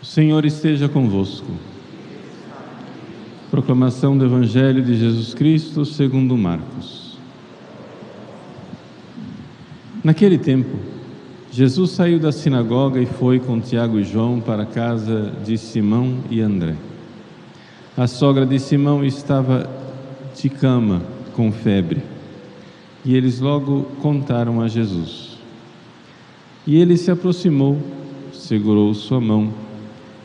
O Senhor esteja convosco. Proclamação do Evangelho de Jesus Cristo segundo Marcos. Naquele tempo, Jesus saiu da sinagoga e foi com Tiago e João para a casa de Simão e André. A sogra de Simão estava de cama, com febre, e eles logo contaram a Jesus. E ele se aproximou, segurou sua mão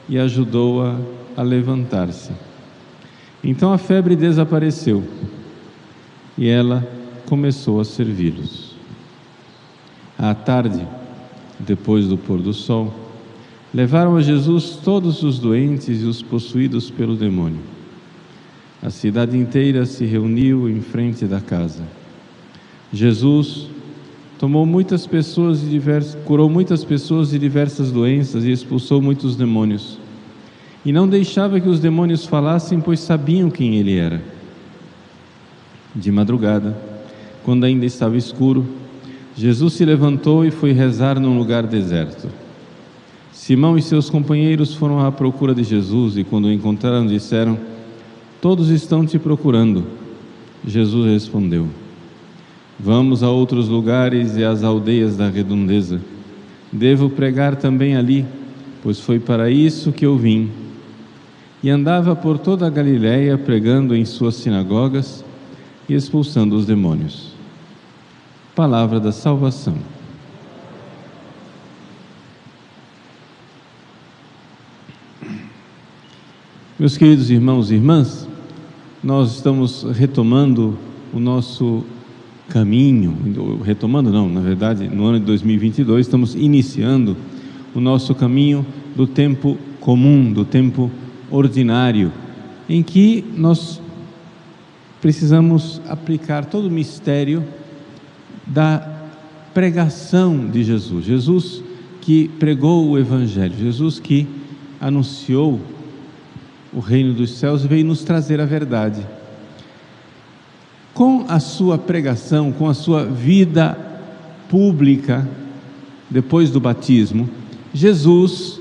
e ajudou-a a levantar-se. Então a febre desapareceu e ela começou a servi-los. À tarde, depois do pôr do sol, levaram a Jesus todos os doentes e os possuídos pelo demônio. A cidade inteira se reuniu em frente da casa. Jesus curou muitas pessoas de diversas doenças e expulsou muitos demônios. E não deixava que os demônios falassem, pois sabiam quem ele era. De madrugada, quando ainda estava escuro, Jesus se levantou e foi rezar num lugar deserto. Simão e seus companheiros foram à procura de Jesus e, quando o encontraram, disseram: "Todos estão te procurando." Jesus respondeu: "Vamos a outros lugares e às aldeias da redondeza. Devo pregar também ali, pois foi para isso que eu vim." E andava por toda a Galiléia, pregando em suas sinagogas e expulsando os demônios. Palavra da salvação. Meus queridos irmãos e irmãs, nós estamos retomando o nosso caminho, na verdade, no ano de 2022, estamos iniciando o nosso caminho do tempo comum, do tempo ordinário, em que nós precisamos aplicar todo o mistério da pregação de Jesus. Jesus que pregou o Evangelho, Jesus que anunciou o reino dos céus e veio nos trazer a verdade. Com a sua pregação, com a sua vida pública, depois do batismo, Jesus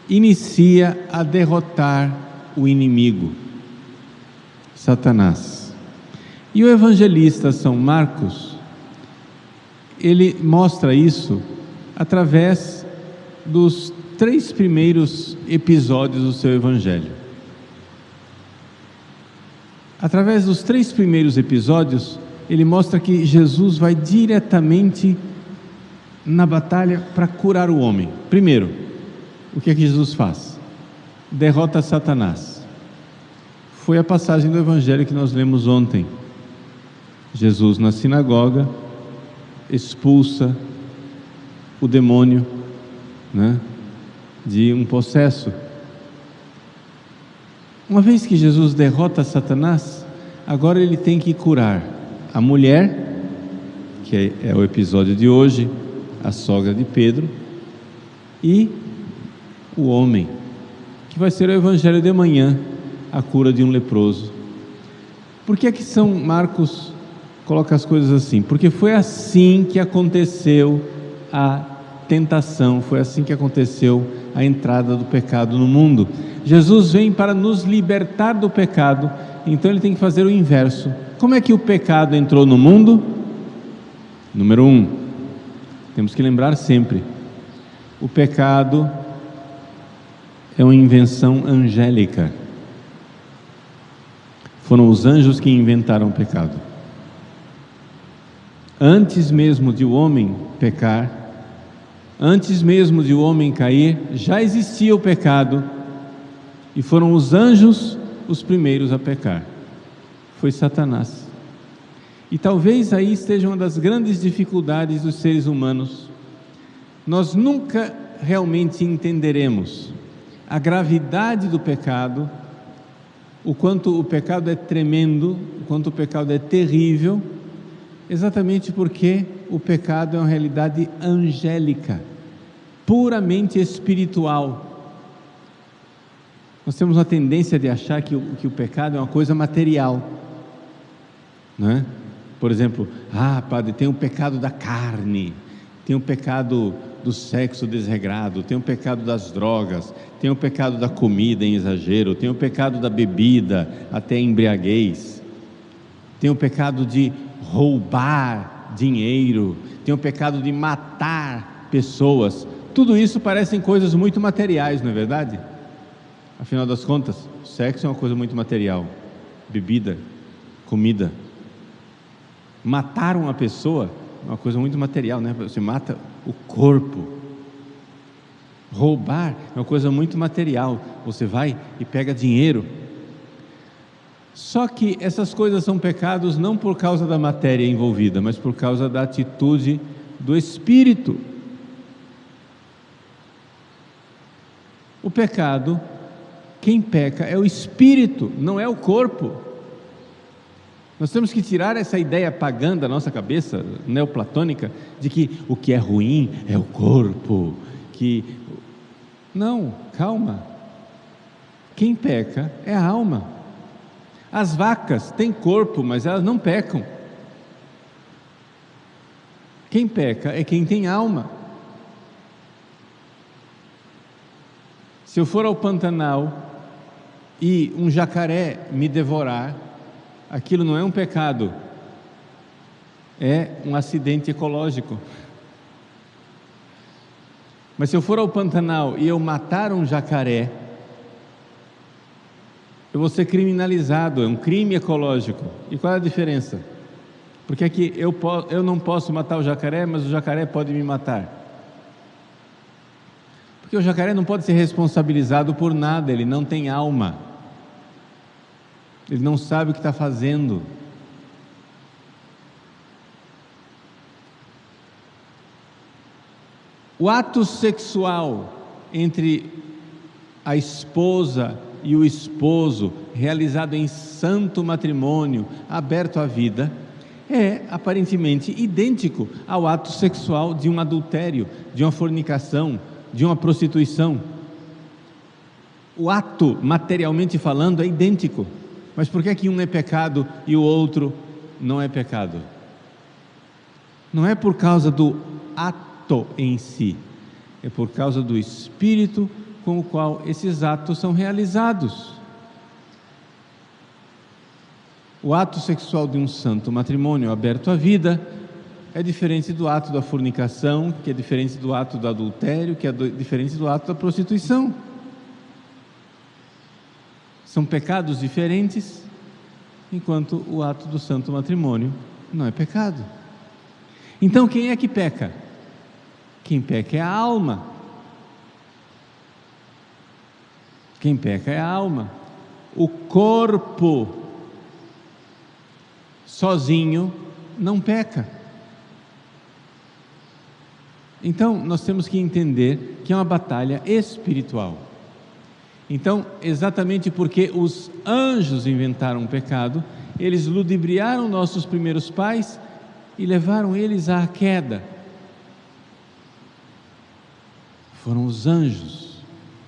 inicia a derrotar o inimigo, Satanás. E o evangelista São Marcos, ele mostra isso através dos 3 primeiros episódios do seu evangelho. Através dos 3 primeiros episódios, ele mostra que Jesus vai diretamente na batalha para curar o homem. Primeiro, o que é que Jesus faz? Derrota Satanás. Foi a passagem do Evangelho que nós lemos ontem. Jesus na sinagoga expulsa o demônio, de um possesso. Uma vez que Jesus derrota Satanás, agora ele tem que curar a mulher, que é o episódio de hoje, a sogra de Pedro, e o homem, que vai ser o evangelho de amanhã, a cura de um leproso. Por que é que São Marcos coloca as coisas assim? Porque foi assim que aconteceu a tentação, foi assim que aconteceu a entrada do pecado no mundo. Jesus vem para nos libertar do pecado, então ele tem que fazer o inverso. Como é que o pecado entrou no mundo? Número 1, temos que lembrar sempre, o pecado é uma invenção angélica. Foram os anjos que inventaram o pecado. Antes mesmo de o homem pecar, antes mesmo de o homem cair, já existia o pecado, e foram os anjos os primeiros a pecar. Foi Satanás. E talvez aí esteja uma das grandes dificuldades dos seres humanos. Nós nunca realmente entenderemos a gravidade do pecado, o quanto o pecado é tremendo, o quanto o pecado é terrível, exatamente porque o pecado é uma realidade angélica, puramente espiritual. Nós temos uma tendência de achar que o pecado é uma coisa material, não é? Por exemplo, padre, tem o pecado da carne, tem o pecado do sexo desregrado, tem o pecado das drogas, tem o pecado da comida em exagero, tem o pecado da bebida até embriaguez, tem o pecado de roubar dinheiro, tem o pecado de matar pessoas. Tudo isso parecem coisas muito materiais, não é verdade? Afinal das contas, o sexo é uma coisa muito material. Bebida, comida. Matar uma pessoa é uma coisa muito material, né? Você mata o corpo. Roubar é uma coisa muito material. Você vai e pega dinheiro. Só que essas coisas são pecados não por causa da matéria envolvida, mas por causa da atitude do espírito. O pecado, quem peca é o espírito, não é o corpo. Nós temos que tirar essa ideia pagã da nossa cabeça, neoplatônica, de que o que é ruim é o corpo, Não, calma. Quem peca é a alma. As vacas têm corpo, mas elas não pecam. Quem peca é quem tem alma. Se eu for ao Pantanal e um jacaré me devorar, aquilo não é um pecado, é um acidente ecológico. Mas se eu for ao Pantanal e eu matar um jacaré, eu vou ser criminalizado, é um crime ecológico. E qual é a diferença? Porque aqui eu não posso matar o jacaré, mas o jacaré pode me matar. Porque o jacaré não pode ser responsabilizado por nada, ele não tem alma. Ele não sabe o que está fazendo. O ato sexual entre a esposa e o esposo, realizado em santo matrimônio, aberto à vida, é aparentemente idêntico ao ato sexual de um adultério, de uma fornicação, de uma prostituição. O ato, materialmente falando, é idêntico. Mas por que que um é pecado e o outro não é pecado? Não é por causa do ato em si, é por causa do espírito com o qual esses atos são realizados. O ato sexual de um santo matrimônio aberto à vida é diferente do ato da fornicação, que é diferente do ato do adultério, que é diferente do ato da prostituição. São pecados diferentes, enquanto o ato do santo matrimônio não é pecado. Então quem é que peca? Quem peca é a alma. Quem peca é a alma. O corpo sozinho não peca. Então nós temos que entender que é uma batalha espiritual. Então, exatamente porque os anjos inventaram o pecado, eles ludibriaram nossos primeiros pais e levaram eles à queda. Foram os anjos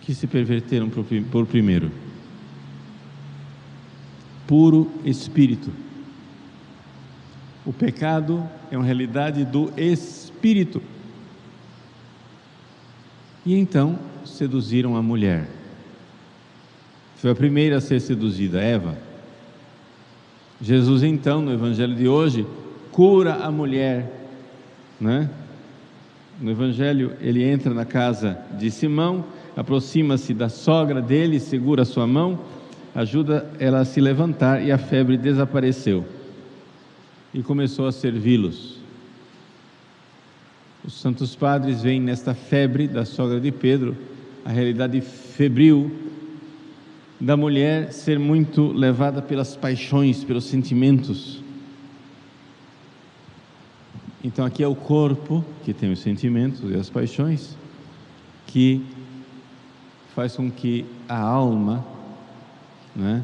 que se perverteram por primeiro. Puro espírito. O pecado é uma realidade do espírito. E então seduziram a mulher. Foi a primeira a ser seduzida, Eva. Jesus então, no evangelho de hoje, cura a mulher, né? No evangelho ele entra na casa de Simão, aproxima-se da sogra dele, segura a sua mão, ajuda ela a se levantar e a febre desapareceu. E começou a servi-los. Os santos padres veem nesta febre da sogra de Pedro a realidade febril da mulher ser muito levada pelas paixões, pelos sentimentos. Então aqui é o corpo que tem os sentimentos e as paixões, que faz com que a alma, né,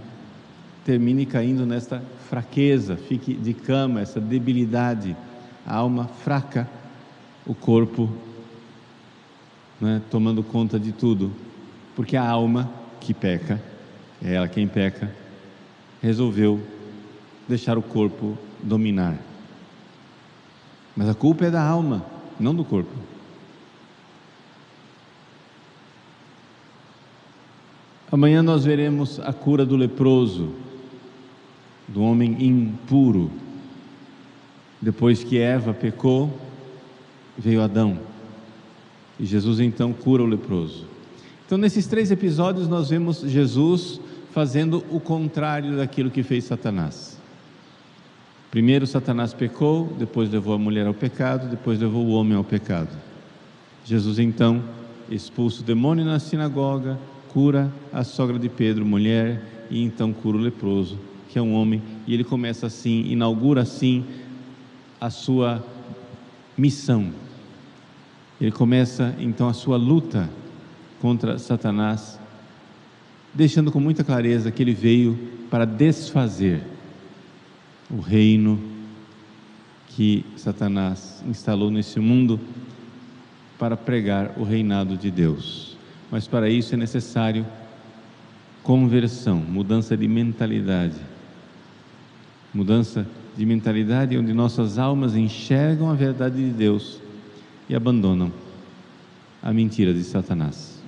termine caindo nesta fraqueza, fique de cama, essa debilidade, a alma fraca, o corpo, né, tomando conta de tudo, porque a alma que peca, é ela quem peca, resolveu deixar o corpo dominar. Mas a culpa é da alma, não do corpo. Amanhã nós veremos a cura do leproso, do homem impuro. Depois que Eva pecou, veio Adão, e Jesus então cura o leproso. Então, nesses 3 episódios nós vemos Jesus fazendo o contrário daquilo que fez Satanás. Primeiro Satanás pecou, depois levou a mulher ao pecado, depois levou o homem ao pecado. Jesus então expulsa o demônio na sinagoga, cura a sogra de Pedro, mulher, e então cura o leproso, que é um homem, e ele começa assim, inaugura assim a sua missão. Ele começa então a sua luta contra Satanás, deixando com muita clareza que ele veio para desfazer o reino que Satanás instalou nesse mundo, para pregar o reinado de Deus. Mas para isso é necessário conversão, mudança de mentalidade. Mudança de mentalidade onde nossas almas enxergam a verdade de Deus e abandonam a mentira de Satanás.